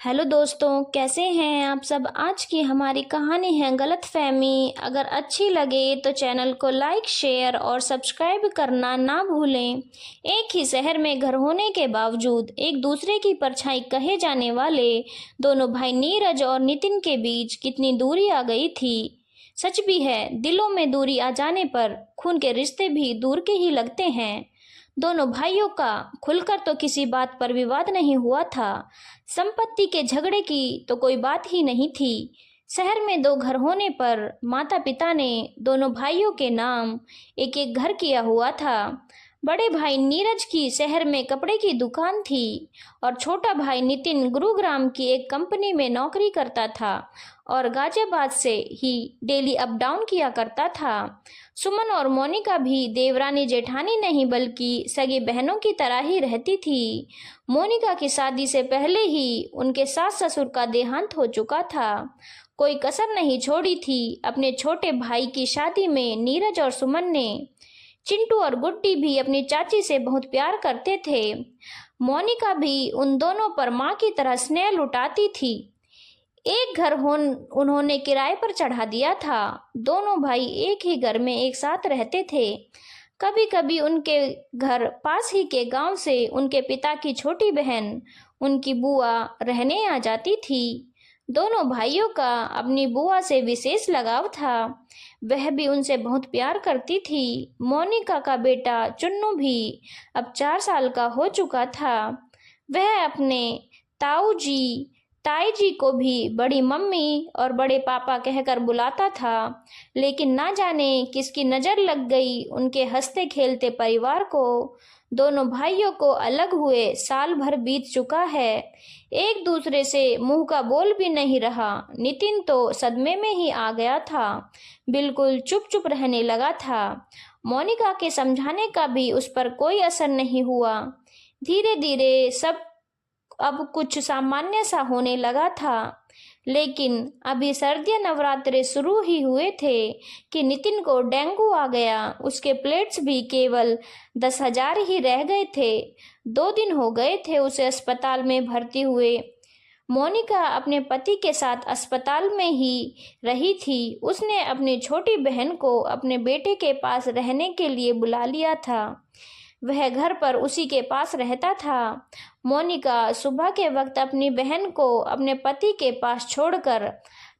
Hello दोस्तों, कैसे हैं आप सब। आज की हमारी कहानी है गलतफहमी। अगर अच्छी लगे तो चैनल को लाइक, शेयर और सब्सक्राइब करना ना भूलें। एक ही शहर में घर होने के बावजूद एक दूसरे की परछाई कहे जाने वाले दोनों भाई नीरज और नितिन के बीच कितनी दूरी आ गई थी। सच भी है, दिलों में दूरी आ जाने पर खून के रिश्ते भी दूर के ही लगते हैं। दोनों भाइयों का खुलकर तो किसी बात पर विवाद नहीं हुआ था। संपत्ति के झगड़े की तो कोई बात ही नहीं थी। शहर में दो घर होने पर माता पिता ने दोनों भाइयों के नाम एक एक घर किया हुआ था। बड़े भाई नीरज की शहर में कपड़े की दुकान थी और छोटा भाई नितिन गुरुग्राम की एक कंपनी में नौकरी करता था और गाजियाबाद से ही डेली अप डाउन किया करता था। सुमन और मोनिका भी देवरानी जेठानी नहीं बल्कि सगी बहनों की तरह ही रहती थी। मोनिका की शादी से पहले ही उनके सास ससुर का देहांत हो चुका था। कोई कसर नहीं छोड़ी थी अपने छोटे भाई की शादी में। नीरज और सुमन ने चिंटू और गुड्डी भी अपनी चाची से बहुत प्यार करते थे। मोनिका भी उन दोनों पर माँ की तरह स्नेह लुटाती थी। एक घर उन्होंने किराए पर चढ़ा दिया था। दोनों भाई एक ही घर में एक साथ रहते थे। कभी कभी उनके घर पास ही के गांव से उनके पिता की छोटी बहन, उनकी बुआ, रहने आ जाती थी। दोनों भाइयों का अपनी बुआ से विशेष लगाव था। वह भी उनसे बहुत प्यार करती थी। मोनिका का बेटा चुन्नू भी अब 4 साल का हो चुका था। वह अपने ताऊ जी, ताई जी को भी बड़ी मम्मी और बड़े पापा कहकर बुलाता था। लेकिन ना जाने किसकी नज़र लग गई उनके हंसते खेलते परिवार को। दोनों भाइयों को अलग हुए साल भर बीत चुका है। एक दूसरे से मुंह का बोल भी नहीं रहा। नितिन तो सदमे में ही आ गया था, बिल्कुल चुप चुप रहने लगा था। मोनिका के समझाने का भी उस पर कोई असर नहीं हुआ। धीरे धीरे सब अब कुछ सामान्य सा होने लगा था। लेकिन अभी सर्दियां नवरात्रे शुरू ही हुए थे कि नितिन को डेंगू आ गया। उसके प्लेट्स भी केवल 10,000 ही रह गए थे। 2 दिन हो गए थे उसे अस्पताल में भर्ती हुए। मोनिका अपने पति के साथ अस्पताल में ही रही थी। उसने अपनी छोटी बहन को अपने बेटे के पास रहने के लिए बुला लिया था। वह घर पर उसी के पास रहता था। मोनिका सुबह के वक्त अपनी बहन को अपने पति के पास छोड़कर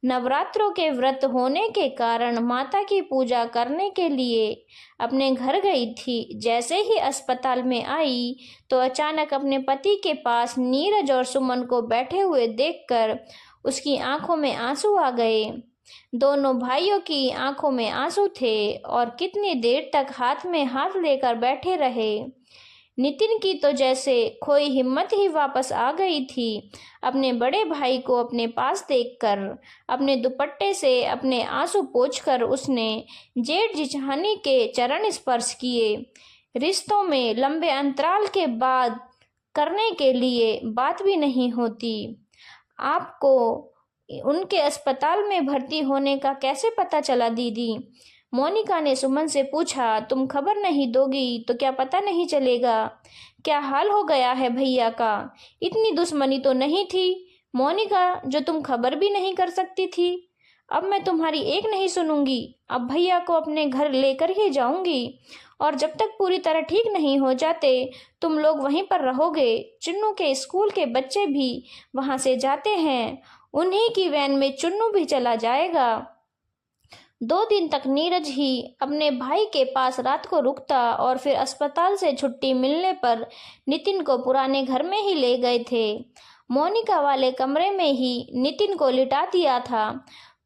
नवरात्रों के व्रत होने के कारण माता की पूजा करने के लिए अपने घर गई थी। जैसे ही अस्पताल में आई तो अचानक अपने पति के पास नीरज और सुमन को बैठे हुए देखकर उसकी आंखों में आंसू आ गए। दोनों भाइयों की आंखों में आंसू थे और कितनी देर तक हाथ में हाथ लेकर बैठे रहे। नितिन की तो जैसे खोई हिम्मत ही वापस आ गई थी। अपने बड़े भाई को अपने पास देखकर अपने दुपट्टे से अपने आंसू पोंछकर उसने जेठ जिठानी के चरण स्पर्श किए। रिश्तों में लंबे अंतराल के बाद करने के लिए बात भी नहीं होती। आपको उनके अस्पताल में भर्ती होने का कैसे पता चला दीदी? मोनिका ने सुमन से पूछा। तुम खबर नहीं दोगी तो क्या पता नहीं चलेगा? क्या हाल हो गया है भैया का? इतनी दुश्मनी तो नहीं थी मोनिका, जो तुम खबर भी नहीं कर सकती थी। अब मैं तुम्हारी एक नहीं सुनूंगी। अब भैया को अपने घर लेकर ही जाऊंगी और जब तक पूरी तरह ठीक नहीं हो जाते तुम लोग वहीं पर रहोगे। चुन्नू के स्कूल के बच्चे भी वहां से जाते हैं, उन्हीं की वैन में चुन्नू भी चला जाएगा। 2 दिन तक नीरज ही अपने भाई के पास रात को रुकता और फिर अस्पताल से छुट्टी मिलने पर नितिन को पुराने घर में ही ले गए थे। मोनिका वाले कमरे में ही नितिन को लिटा दिया था।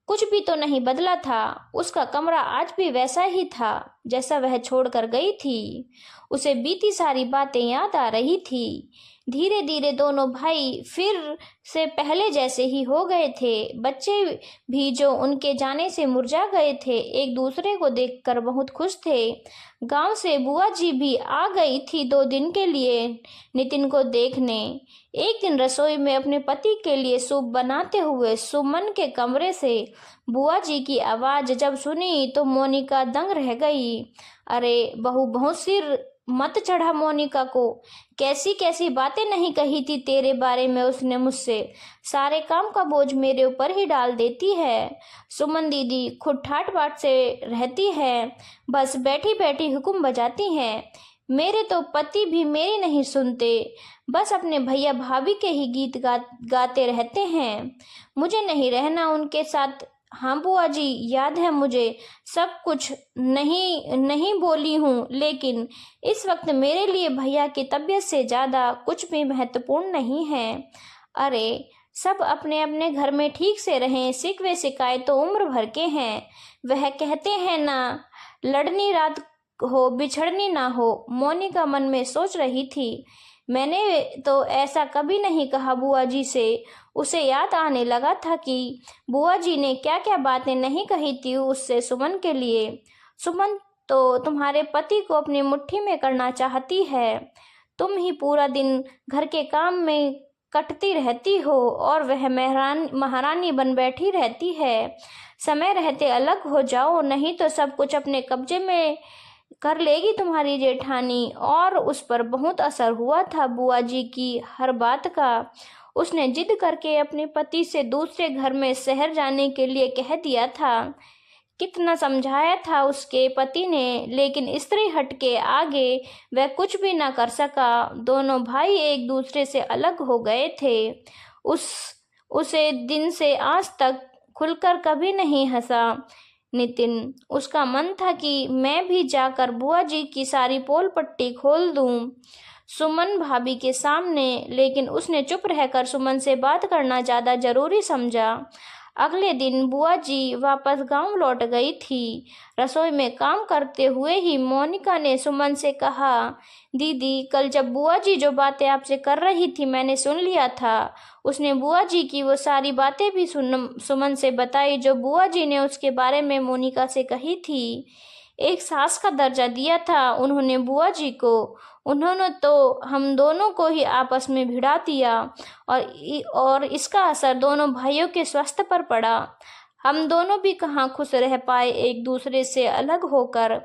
कुछ भी तो नहीं बदला था। उसका कमरा आज भी वैसा ही था जैसा वह छोड़कर गई थी। उसे बीती सारी बातें याद आ रही थी। धीरे धीरे दोनों भाई फिर से पहले जैसे ही हो गए थे। बच्चे भी जो उनके जाने से मुरझा गए थे एक दूसरे को देखकर बहुत खुश थे। गांव से बुआ जी भी आ गई थी 2 दिन के लिए नितिन को देखने। एक दिन रसोई में अपने पति के लिए सूप बनाते हुए सुमन के कमरे से बुआ जी की आवाज़ जब सुनी तो मोनिका दंग रह गई। अरे बहू बहुत सिर मत चढ़ा मोनिका को। कैसी कैसी बातें नहीं कही थी तेरे बारे में उसने मुझसे। सारे काम का बोझ मेरे ऊपर ही डाल देती है। सुमन दीदी खुद ठाट बाट से रहती है, बस बैठी बैठी हुक्म बजाती हैं। मेरे तो पति भी मेरी नहीं सुनते, बस अपने भैया भाभी के ही गीत गाते रहते हैं। मुझे नहीं रहना उनके साथ। हाँ बुआ जी, याद है मुझे, सब कुछ नहीं बोली हूँ, लेकिन इस वक्त मेरे लिए भैया की तबीयत से ज़्यादा कुछ भी महत्वपूर्ण नहीं है। अरे सब अपने अपने घर में ठीक से रहें, शिकवे शिकायत तो उम्र भर के हैं। वह कहते हैं ना, लड़नी रात हो बिछड़नी ना हो। मोनिका मन में सोच रही थी। मैंने तो ऐसा कभी नहीं कहा बुआ जी से। उसे याद आने लगा था कि बुआ जी ने क्या क्या बातें नहीं कही थी उससे सुमन के लिए। सुमन तो तुम्हारे पति को अपनी मुट्ठी में करना चाहती है। तुम ही पूरा दिन घर के काम में कटती रहती हो और वह महारानी बन बैठी रहती है। समय रहते अलग हो जाओ, नहीं तो सब कुछ अपने कब्जे में कर लेगी तुम्हारी जेठानी। और उस पर बहुत असर हुआ था बुआ जी की हर बात का। उसने जिद करके अपने पति से दूसरे घर में शहर जाने के लिए कह दिया था। कितना समझाया था उसके पति ने, लेकिन स्त्री हट के आगे वह कुछ भी ना कर सका। दोनों भाई एक दूसरे से अलग हो गए थे। उसे दिन से आज तक खुलकर कभी नहीं हंसा नितिन। उसका मन था कि मैं भी जाकर बुआ जी की सारी पोल पट्टी खोल दूं सुमन भाभी के सामने, लेकिन उसने चुप रहकर सुमन से बात करना ज़्यादा जरूरी समझा। अगले दिन बुआ जी वापस गांव लौट गई थी। रसोई में काम करते हुए ही मोनिका ने सुमन से कहा, दीदी कल जब बुआ जी जो बातें आपसे कर रही थी मैंने सुन लिया था। उसने बुआ जी की वो सारी बातें भी सुमन से बताई जो बुआ जी ने उसके बारे में मोनिका से कही थी। एक सास का दर्जा दिया था उन्होंने बुआ जी को। उन्होंने तो हम दोनों को ही आपस में भिड़ा दिया और इसका असर दोनों भाइयों के स्वास्थ्य पर पड़ा। हम दोनों भी कहाँ खुश रह पाए एक दूसरे से अलग होकर।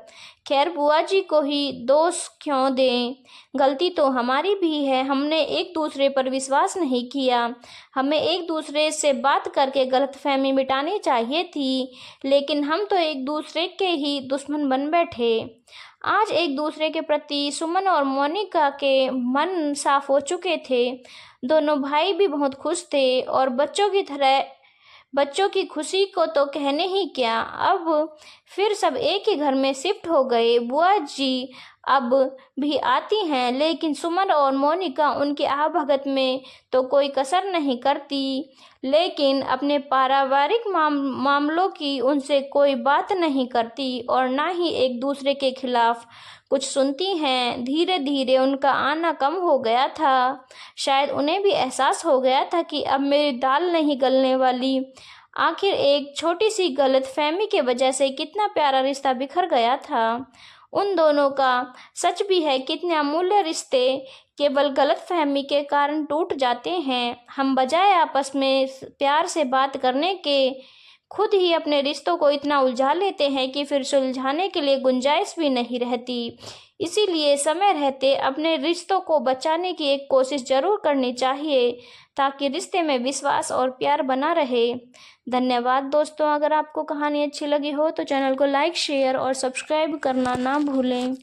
खैर बुआ जी को ही दोष क्यों दें, गलती तो हमारी भी है। हमने एक दूसरे पर विश्वास नहीं किया। हमें एक दूसरे से बात करके गलतफहमी मिटानी चाहिए थी, लेकिन हम तो एक दूसरे के ही दुश्मन बन बैठे। आज एक दूसरे के प्रति सुमन और मोनिका के मन साफ हो चुके थे। दोनों भाई भी बहुत खुश थे और बच्चों की खुशी को तो कहने ही क्या। अब फिर सब एक ही घर में शिफ्ट हो गए। बुआ जी अब भी आती हैं, लेकिन सुमन और मोनिका उनके आवभगत में तो कोई कसर नहीं करती, लेकिन अपने पारिवारिक मामलों की उनसे कोई बात नहीं करती और ना ही एक दूसरे के खिलाफ कुछ सुनती हैं। धीरे धीरे उनका आना कम हो गया था। शायद उन्हें भी एहसास हो गया था कि अब मेरी दाल नहीं गलने वाली। आखिर एक छोटी सी गलतफहमी की वजह से कितना प्यारा रिश्ता बिखर गया था उन दोनों का। सच भी है, कितने अमूल्य रिश्ते केवल गलतफहमी के कारण टूट जाते हैं। हम बजाय आपस में प्यार से बात करने के खुद ही अपने रिश्तों को इतना उलझा लेते हैं कि फिर सुलझाने के लिए गुंजाइश भी नहीं रहती। इसीलिए समय रहते अपने रिश्तों को बचाने की एक कोशिश जरूर करनी चाहिए, ताकि रिश्ते में विश्वास और प्यार बना रहे। धन्यवाद दोस्तों। अगर आपको कहानी अच्छी लगी हो तो चैनल को लाइक, शेयर और सब्सक्राइब करना ना भूलें।